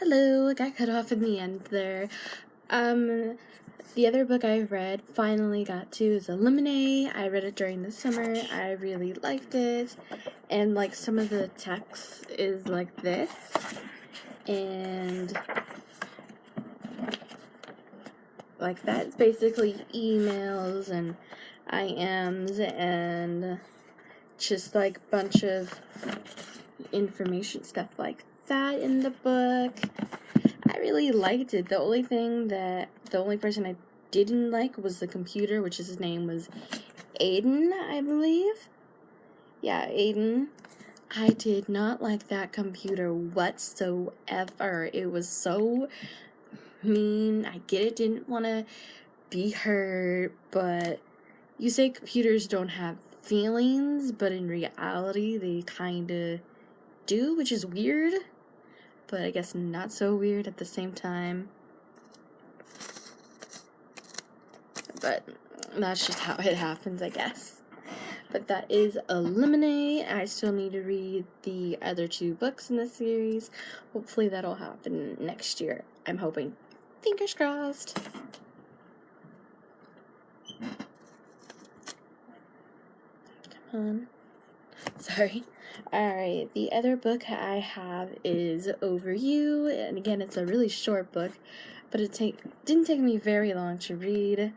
Hello, got cut off in the end there. The other book I read, finally got to, is Illuminae. I read it during the summer. I really liked it. And, some of the text is like this. And, that's basically emails and IMs and just, bunch of information stuff like that in the book. I really liked it. The only person I didn't like was the computer, which his name was Aiden, I believe. Yeah, Aiden. I did not like that computer whatsoever. It was so mean. I get it, didn't want to be hurt, but you say computers don't have feelings, but in reality, they kind of do, which is weird. But I guess not so weird at the same time. But that's just how it happens, I guess. But that is Illuminae. I still need to read the other 2 books in the series. Hopefully that'll happen next year. I'm hoping. Fingers crossed. Come on. Sorry. Alright, the other book I have is Over You, and again, it's a really short book, but it didn't take me very long to read,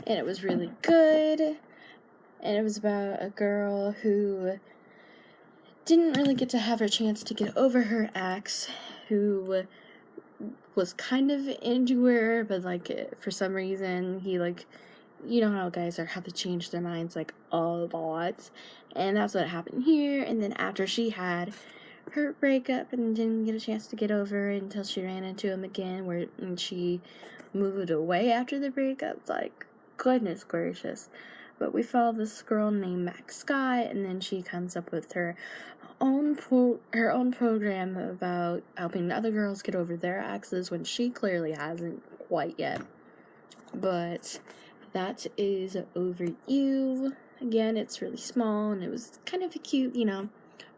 and it was really good, and it was about a girl who didn't really get to have her chance to get over her ex, who was kind of into her, but, for some reason, he, you know how guys have to change their minds, a lot, and that's what happened here. And then after she had her breakup and didn't get a chance to get over it until she ran into him again, and she moved away after the breakup, goodness gracious. But we follow this girl named Max Scott, and then she comes up with her own program about helping other girls get over their exes when she clearly hasn't quite yet. But that is Over You. Again, it's really small, and it was kind of a cute,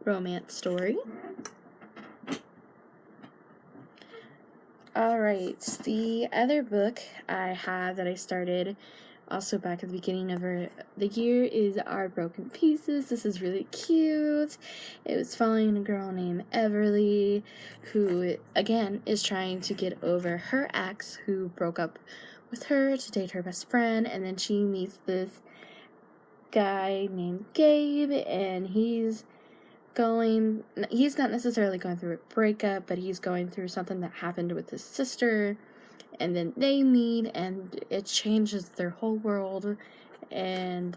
romance story. Alright, the other book I have that I started also back at the beginning of the year is Our Broken Pieces. This is really cute. It was following a girl named Everly, who, again, is trying to get over her ex, who broke up with her to date her best friend, and then she meets this guy named Gabe, and he's not necessarily going through a breakup, but he's going through something that happened with his sister, and then they meet, and it changes their whole world, and,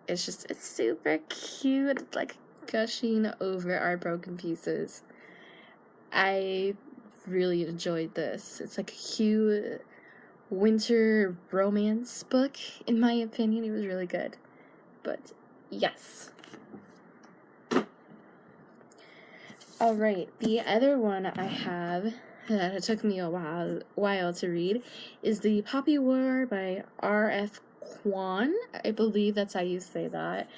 it's super cute. It's, gushing over Our Broken Pieces. I really enjoyed this. It's, a cute winter romance book, in my opinion. It was really good. But, yes. Alright, the other one I have that it took me a while to read is The Poppy War by R.F. Kuang. I believe that's how you say that.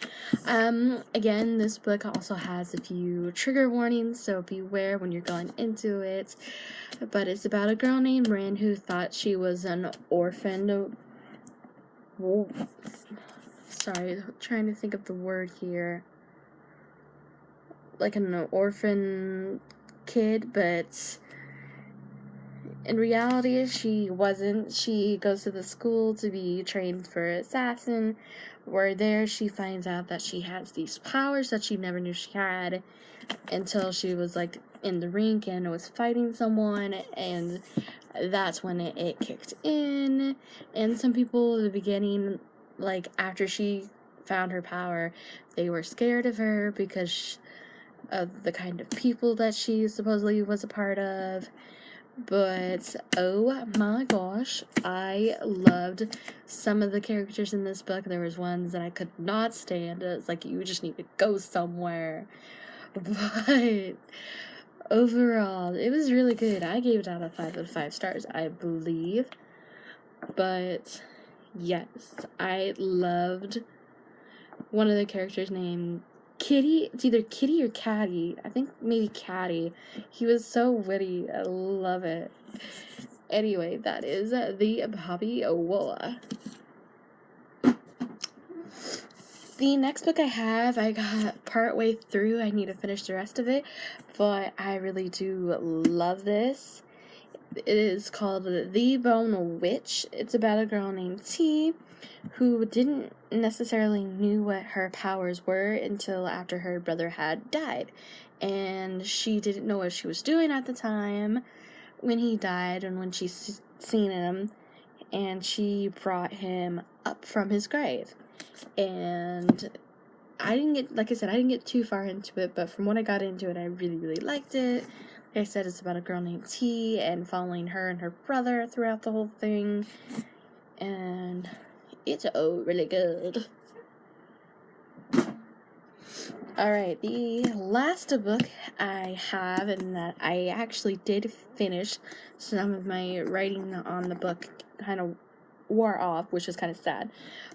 Again, this book also has a few trigger warnings, so beware when you're going into it. But it's about a girl named Rin who thought she was an orphan. Sorry, trying to think of the word here. An orphan kid, but in reality, she wasn't. She goes to the school to be trained for assassin, where there she finds out that she has these powers that she never knew she had until she was, in the rink and was fighting someone, and that's when it kicked in. And some people at the beginning, after she found her power, they were scared of her because of the kind of people that she supposedly was a part of. But, oh my gosh, I loved some of the characters in this book. There was ones that I could not stand. It's you just need to go somewhere. But overall, it was really good. I gave it out of 5 out of 5 stars, I believe. But, yes, I loved one of the characters named Kitty, it's either Kitty or Caddy. I think maybe Caddy. He was so witty. I love it. Anyway, that is the Bobby Wola. The next book I got partway through. I need to finish the rest of it, but I really do love this. It is called The Bone Witch. It's about a girl named T who didn't necessarily knew what her powers were until after her brother had died. And she didn't know what she was doing at the time when he died and when she seen him. And she brought him up from his grave. And I didn't get too far into it, but from what I got into it, I really, really liked it. Like I said, it's about a girl named T and following her and her brother throughout the whole thing. And it's really good. Alright, the last book I have, and that I actually did finish, some of my writing on the book kind of wore off, which is kind of sad,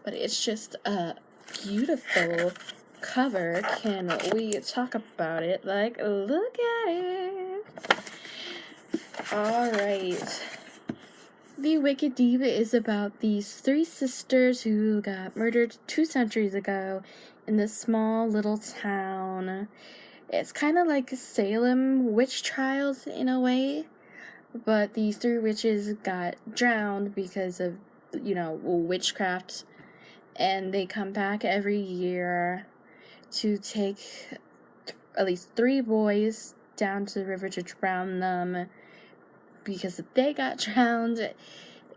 but it's just a beautiful cover. Can we talk about it? Like, look at it. Alright. The Wicked Diva is about these 3 sisters who got murdered 2 centuries ago in this small little town. It's kind of like Salem witch trials in a way, but these 3 witches got drowned because of, witchcraft, and they come back every year to take at least 3 boys down to the river to drown them because they got drowned.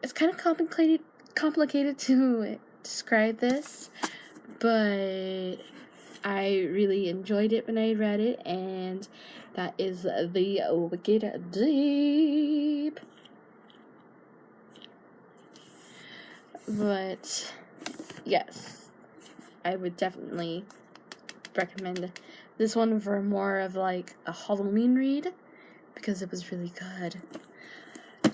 It's kind of complicated to describe this, but I really enjoyed it when I read it, and that is The Wicked Deep. But yes, I would definitely recommend this one for more of like a Halloween read because it was really good.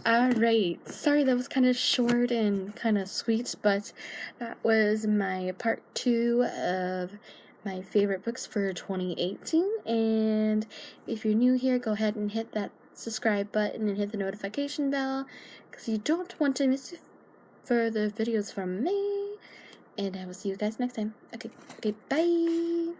Alright, sorry that was kind of short and kind of sweet, but that was my part 2 of my favorite books for 2018, and if you're new here, go ahead and hit that subscribe button and hit the notification bell, because you don't want to miss further videos from me, and I will see you guys next time. Okay, bye!